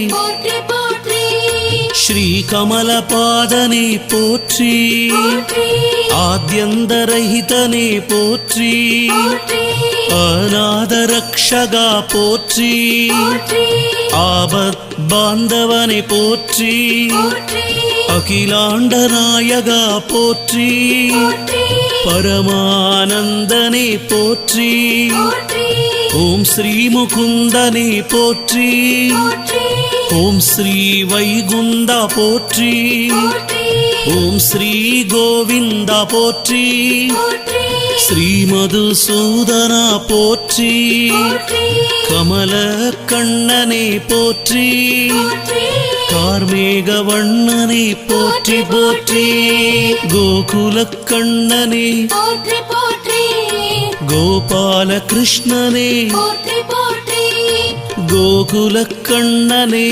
போற்றி போற்றி ஸ்ரீ கமலபாதனே போற்றி போற்றி ஆத்யந்தரஹிதனே போற்றி போற்றி அநாத ரக்ஷகா போற்றி போற்றி ஆபத் பாந்தவனே போற்றி போற்றி அகிலாண்ட நாயகா போற்றி போற்றி பரமானந்தனே போற்றி போற்றி ஓம் ஸ்ரீ முகுந்தனே போற்றி போற்றி ஓம் ஸ்ரீ வைகுந்தா போற்றி போற்றி ஓம் ஸ்ரீ கோவிந்தா போற்றி போற்றி ஸ்ரீ மதுசூதனா போற்றி போற்றி கமல கண்ணனே போற்றி போற்றி கார்மேக வண்ணனே போற்றி போற்றி கோகுல கண்ணனே போற்றி போற்றி கோபால கிருஷ்ணனே போற்றி போற்றி கோகுல கண்ணனே